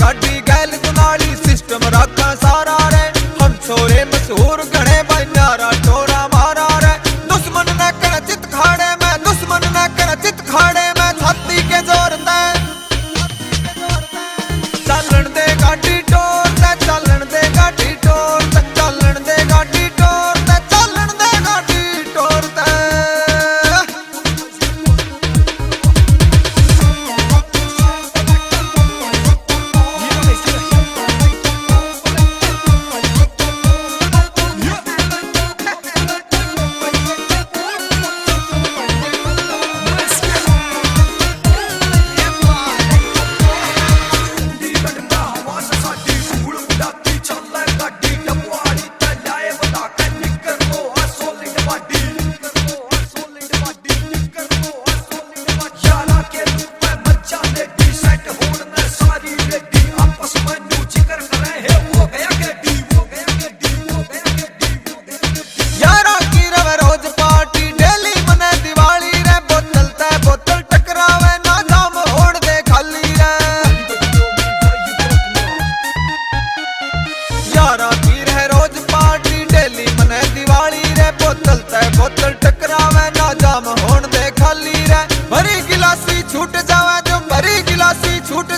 गाड़ी गैल गुनाली सिस्टम रखा सारा रे हम छोरे मशहूर गणे भाई न्यारा टोरा मारा रे दुश्मन न कर चित खाड़े में दुश्मन न कर चित खाड़े में छाती के जोर ते चलन दे गाड़ी टोर ते चलन दे गाड़ी टोर ते चलन दे गाड़ी टोर ते चलन दे गाड़ी टोर ते बोतल टकरावे ना जाम होण दे खाली रे भरी गिलासी छूट जावे जो भरी गिलासी छूट